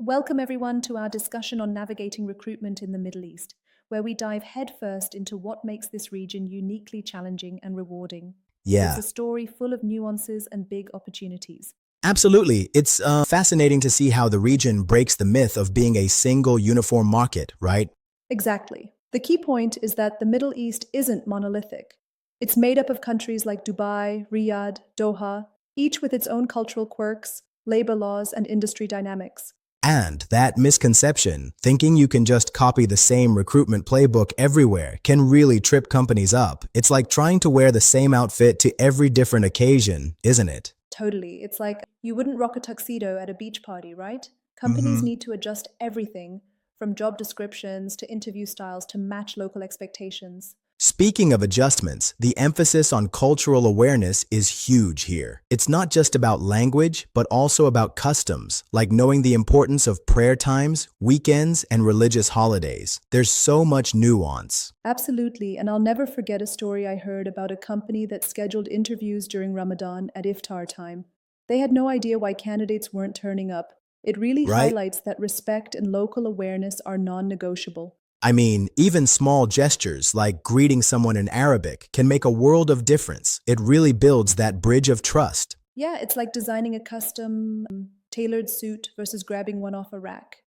Welcome, everyone, to our discussion on navigating recruitment in the Middle East, where we dive headfirst into what makes this region uniquely challenging and rewarding. It's Yeah, a story full of nuances and big opportunities. absolutely. It's fascinating to see how the region breaks the myth of being a single uniform market, right? Exactly. The key point is that the Middle East isn't monolithic. It's made up of countries like Dubai, Riyadh, Doha, each with its own cultural quirks, labor laws, and industry dynamics. And that misconception, thinking you can just copy the same recruitment playbook everywhere, can really trip companies up. It's like trying to wear the same outfit to every different occasion, isn't it? Totally. It's like you wouldn't rock a tuxedo at a beach party, right? Companies hmm need to adjust everything from job descriptions to interview styles to match local expectations. Speaking of adjustments, the emphasis on cultural awareness is huge here. It's not just about language, but also about customs, like knowing the importance of prayer times, weekends, and religious holidays. There's so much nuance. Absolutely. And I'll never forget a story I heard about a company that scheduled interviews during Ramadan at iftar time. They had no idea why candidates weren't turning up. It really Right? highlights that respect and local awareness are non negotiable. I mean, even small gestures like greeting someone in Arabic can make a world of difference. It really builds that bridge of trust. Yeah, it's like designing a custom tailored suit versus grabbing one off a rack.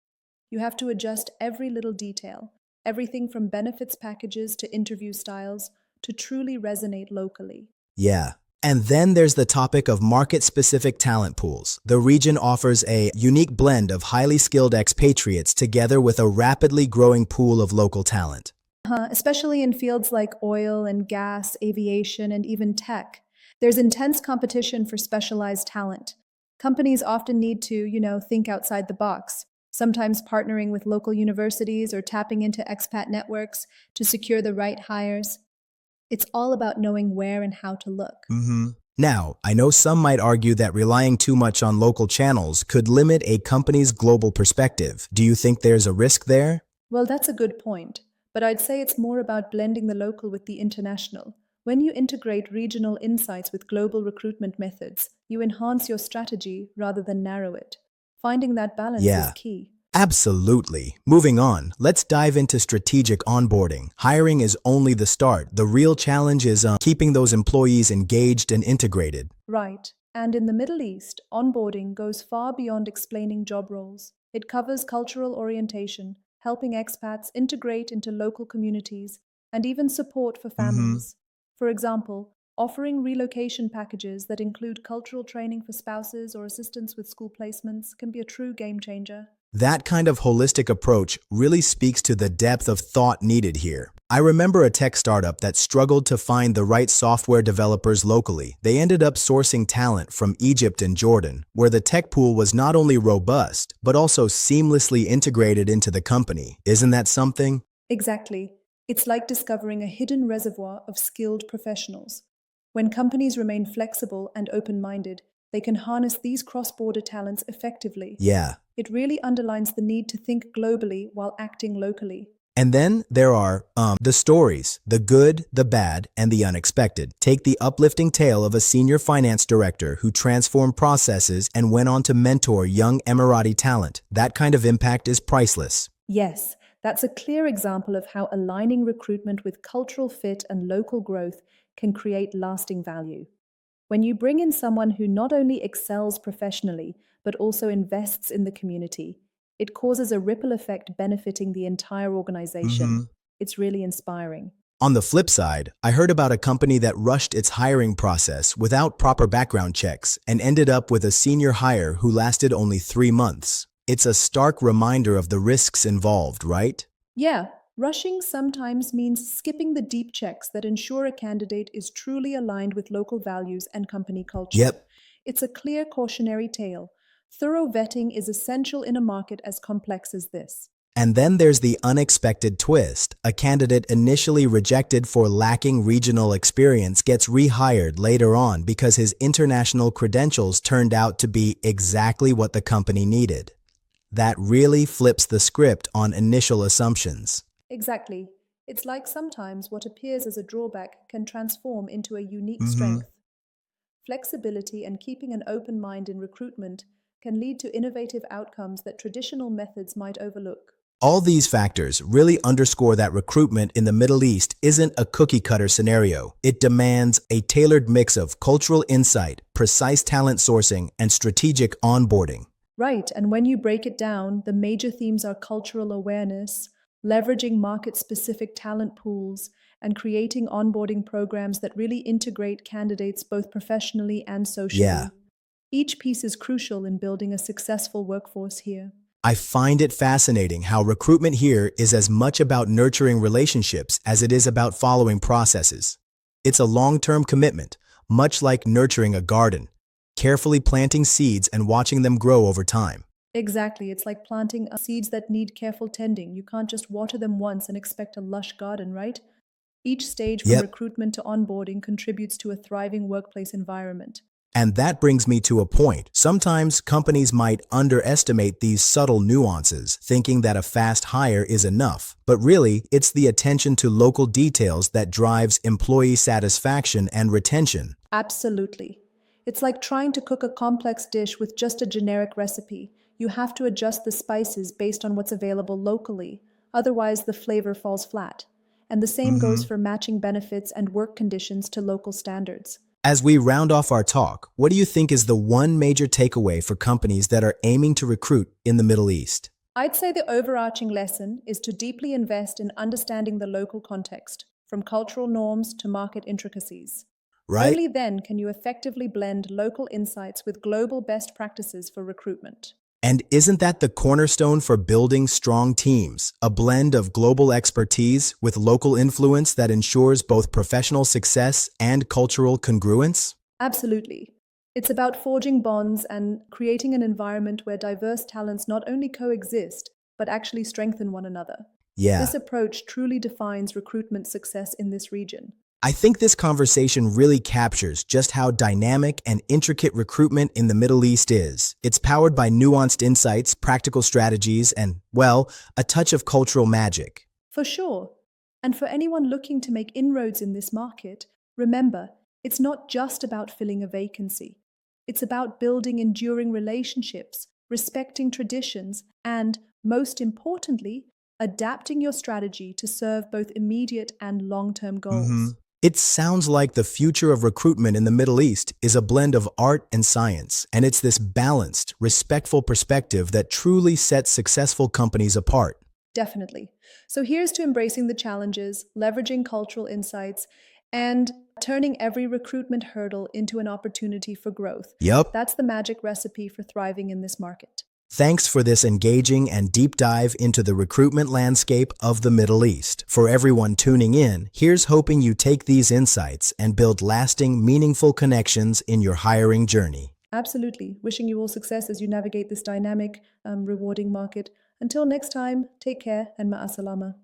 You have to adjust every little detail, everything from benefits packages to interview styles to truly resonate locally. Yeah. And then there's the topic of market-specific talent pools. The region offers a unique blend of highly skilled expatriates together with a rapidly growing pool of local talent. Especially in fields like oil and gas, aviation, and even tech. There's intense competition for specialized talent. Companies often need to, think outside the box, sometimes partnering with local universities or tapping into expat networks to secure the right hires. It's all about knowing where and how to look. Now, I know some might argue that relying too much on local channels could limit a company's global perspective. Do you think there's a risk there? Well, that's a good point, but I'd say it's more about blending the local with the international. When you integrate regional insights with global recruitment methods, you enhance your strategy rather than narrow it. Finding that balance is Yeah. key. Absolutely. Moving on, let's dive into strategic onboarding. Hiring is only the start. The real challenge is keeping those employees engaged and integrated. Right. And in the Middle East, onboarding goes far beyond explaining job roles. It covers cultural orientation, helping expats integrate into local communities, and even support for hmm families. For example, offering relocation packages that include cultural training for spouses or assistance with school placements can be a true game changer. That kind of holistic approach really speaks to the depth of thought needed here. I remember a tech startup that struggled to find the right software developers locally. They ended up sourcing talent from Egypt and Jordan, where the tech pool was not only robust, but also seamlessly integrated into the company. Isn't that something? Exactly. It's like discovering a hidden reservoir of skilled professionals. When companies remain flexible and open minded, they can harness these cross border talents effectively. Yeah. It really underlines the need to think globally while acting locally. And then there are the stories, the good, the bad, and the unexpected. Take the uplifting tale of a senior finance director who transformed processes and went on to mentor young Emirati talent. That kind of impact is priceless. Yes, that's a clear example of how aligning recruitment with cultural fit and local growth can create lasting value. When you bring in someone who not only excels professionally, but also invests in the community, it causes a ripple effect benefiting the entire organization. hmm It's really inspiring. On the flip side, I heard about a company that rushed its hiring process without proper background checks and ended up with a senior hire who lasted only 3 months. It's a stark reminder of the risks involved, right? Yeah, rushing sometimes means skipping the deep checks that ensure a candidate is truly aligned with local values and company culture. Yep. It's a clear cautionary tale. Thorough vetting is essential in a market as complex as this. And then there's the unexpected twist. A candidate initially rejected for lacking regional experience gets rehired later on because his international credentials turned out to be exactly what the company needed. That really flips the script on initial assumptions. Exactly. It's like sometimes what appears as a drawback can transform into a unique hmm strength. Flexibility and keeping an open mind in recruitment can lead to innovative outcomes that traditional methods might overlook. All these factors really underscore that recruitment in the Middle East isn't a cookie-cutter scenario. It demands a tailored mix of cultural insight, precise talent sourcing, and strategic onboarding. Right, and when you break it down, the major themes are cultural awareness, leveraging market-specific talent pools, and creating onboarding programs that really integrate candidates both professionally and socially. Yeah. Each piece is crucial in building a successful workforce here. I find it fascinating how recruitment here is as much about nurturing relationships as it is about following processes. It's a long-term commitment, much like nurturing a garden, carefully planting seeds and watching them grow over time. Exactly, it's like planting seeds that need careful tending. You can't just water them once and expect a lush garden, right? Each stage from Yep. recruitment to onboarding contributes to a thriving workplace environment. And that brings me to a point. Sometimes companies might underestimate these subtle nuances, thinking that a fast hire is enough. But really, it's the attention to local details that drives employee satisfaction and retention. Absolutely. It's like trying to cook a complex dish with just a generic recipe. You have to adjust the spices based on what's available locally. Otherwise, the flavor falls flat. And the same goes for matching benefits and work conditions to local standards. As we round off our talk, what do you think is the one major takeaway for companies that are aiming to recruit in the Middle East? I'd say the overarching lesson is to deeply invest in understanding the local context, from cultural norms to market intricacies. Right? Only then can you effectively blend local insights with global best practices for recruitment. And isn't that the cornerstone for building strong teams? A blend of global expertise with local influence that ensures both professional success and cultural congruence? Absolutely. It's about forging bonds and creating an environment where diverse talents not only coexist, but actually strengthen one another. Yeah. This approach truly defines recruitment success in this region. I think this conversation really captures just how dynamic and intricate recruitment in the Middle East is. It's powered by nuanced insights, practical strategies, and, well, a touch of cultural magic. For sure. And for anyone looking to make inroads in this market, remember, it's not just about filling a vacancy. It's about building enduring relationships, respecting traditions, and, most importantly, adapting your strategy to serve both immediate and long-term goals. It sounds like the future of recruitment in the Middle East is a blend of art and science, and it's this balanced, respectful perspective that truly sets successful companies apart. Definitely. So here's to embracing the challenges, leveraging cultural insights, and turning every recruitment hurdle into an opportunity for growth. Yup. That's the magic recipe for thriving in this market. Thanks for this engaging and deep dive into the recruitment landscape of the Middle East. For everyone tuning in, here's hoping you take these insights and build lasting, meaningful connections in your hiring journey. Absolutely. Wishing you all success as you navigate this dynamic, rewarding market. Until next time, take care and ma'asalama.